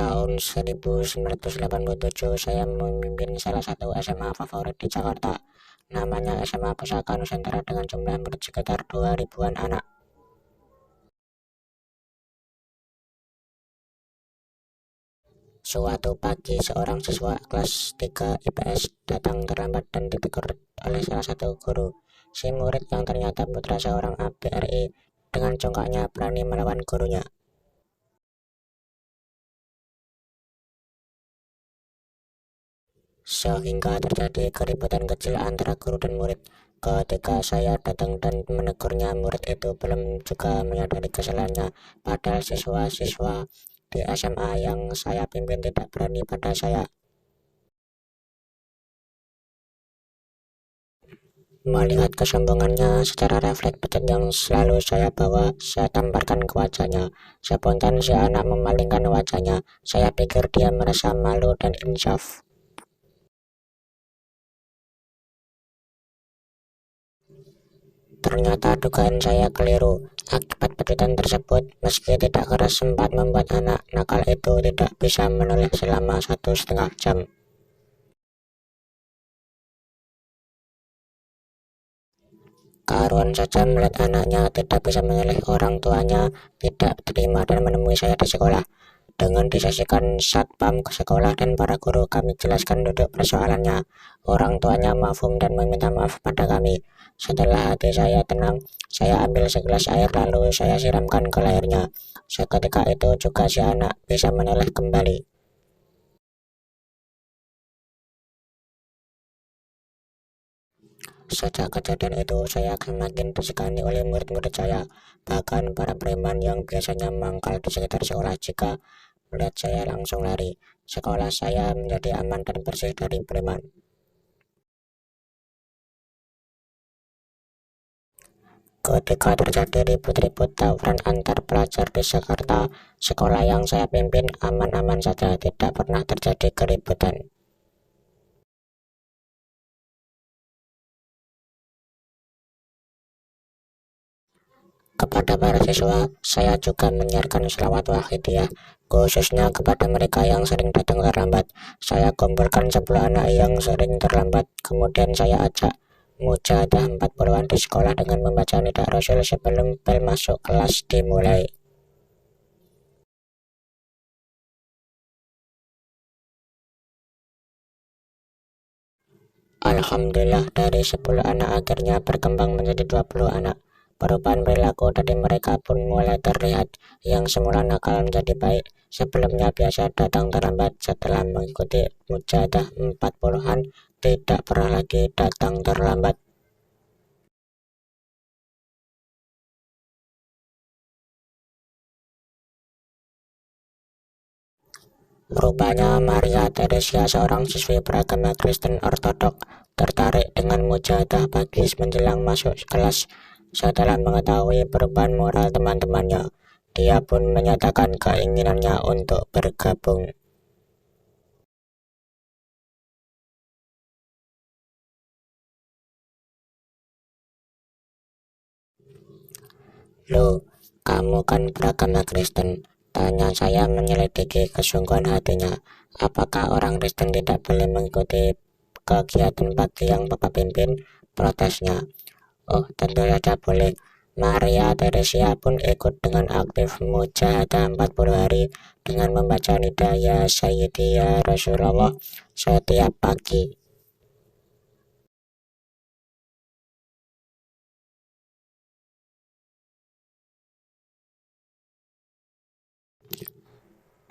Tahun 1987 saya memimpin salah satu SMA favorit di Jakarta. Namanya SMA Pusaka Nusantara dengan jumlah murid sekitar 2000-an anak. Suatu pagi, seorang siswa kelas 3 IPS datang terlambat dan ditegur oleh salah satu guru. Si murid yang ternyata putra seorang ABRI dengan congkaknya berani melawan gurunya. Sehingga terjadi keributan kecil antara guru dan murid. Ketika saya datang dan menegurnya, murid itu belum juga menyadari kesalahannya, padahal siswa-siswa di SMA yang saya pimpin tidak berani pada saya. Melihat kesombongannya, secara refleks pecat yang selalu saya bawa, saya tamparkan ke wajahnya. Spontan si anak memalingkan wajahnya. Saya pikir dia merasa malu dan insaf. Ternyata dugaan saya keliru. Akibat pecutan tersebut, meski tidak keras sempat membuat anak nakal itu tidak bisa menoleh selama 1,5 jam. Karuan saja melihat anaknya tidak bisa menoleh, orang tuanya tidak terima dan menemui saya di sekolah. Dengan disaksikan satpam ke sekolah dan para guru, kami jelaskan duduk persoalannya. Orang tuanya mafhum dan meminta maaf pada kami. Setelah hati saya tenang, saya ambil segelas air lalu saya siramkan ke lehernya. Seketika itu juga si anak bisa menoleh kembali. Sejak kejadian itu, saya semakin disegani oleh murid-murid saya, bahkan para preman yang biasanya mangkal di sekitar sekolah. Jika melihat saya langsung lari. Sekolah saya menjadi aman dan bersih dari preman. Ketika terjadi ribut-ribut tawuran antar pelajar di Jakarta, sekolah yang saya pimpin aman-aman saja, tidak pernah terjadi keributan. Kepada para siswa, saya juga menyiarkan selawat wahidiyah, khususnya kepada mereka yang sering datang terlambat. Saya kumpulkan 10 anak yang sering terlambat, kemudian saya ajak mujahadah 40-an di sekolah dengan membaca nidah Rasul sebelum bel masuk kelas dimulai. Alhamdulillah, dari 10 anak akhirnya berkembang menjadi 20 anak. Perubahan perilaku dari mereka pun mulai terlihat. Yang semula nakal menjadi baik. Sebelumnya biasa datang terlambat, setelah mengikuti mujahadah 40-an tidak pernah lagi datang terlambat. Rupanya Maria Teresia, seorang siswi beragama Kristen Ortodok, tertarik dengan mujahadah pagi menjelang masuk kelas. Setelah mengetahui perubahan moral teman-temannya, dia pun menyatakan keinginannya untuk bergabung. Loh, kamu kan beragama Kristen? Tanya saya menyelidiki kesungguhan hatinya. Apakah orang Kristen tidak boleh mengikuti kegiatan pagi yang Bapak pimpin? Protesnya. Oh, tentu saja boleh. Maria Teresia pun ikut dengan aktif mujahadah 40 hari dengan membaca nidah ya Sayyidi ya Rasulullah setiap pagi.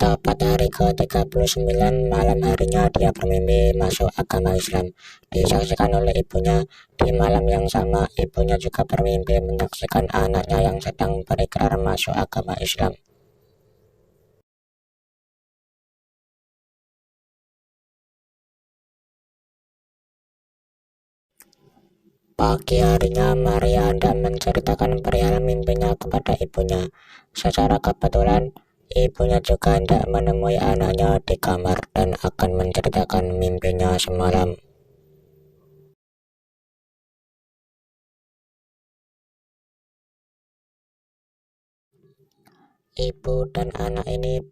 Tepat hari ke-39 malam harinya dia bermimpi masuk agama Islam, disaksikan oleh ibunya. Di malam yang sama, ibunya juga bermimpi menyaksikan anaknya yang sedang berikrar masuk agama Islam. Pagi harinya Maria hendak menceritakan perihal mimpinya kepada ibunya. Secara kebetulan, ibunya juga hendak menemui anaknya di kamar dan akan menceritakan mimpinya semalam. Ibu dan anak ini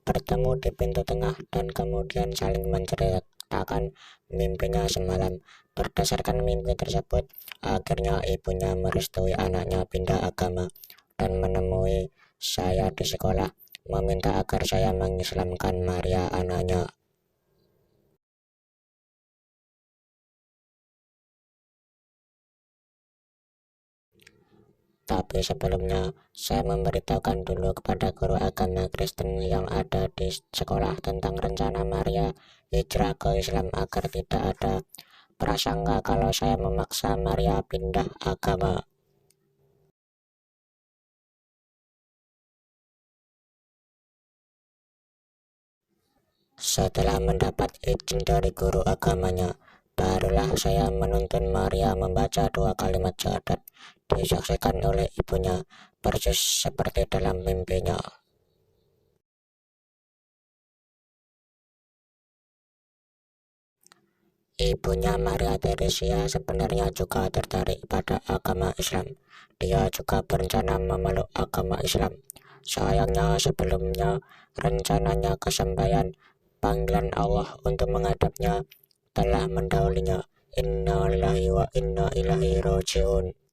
bertemu di pintu tengah dan kemudian saling menceritakan mimpinya semalam. Berdasarkan mimpi tersebut, akhirnya ibunya merestui anaknya pindah agama dan menemui saya di sekolah, meminta agar saya mengislamkan Maria anaknya. Tapi sebelumnya, saya memberitahukan dulu kepada guru agama Kristen yang ada di sekolah tentang rencana Maria hijrah ke Islam agar tidak ada prasangka kalau saya memaksa Maria pindah agama. Setelah mendapat izin dari guru agamanya, barulah saya menuntun Maria membaca 2 kalimat syahadat, disaksikan oleh ibunya, persis seperti dalam mimpinya. Ibunya Maria Teresia sebenarnya juga tertarik pada agama Islam. Dia juga berencana memeluk agama Islam. Sayangnya sebelumnya rencananya kesampaian, panggilan Allah untuk menghadapnya telah mendahulunya. Inna lillahi wa inna ilaihi rajiun.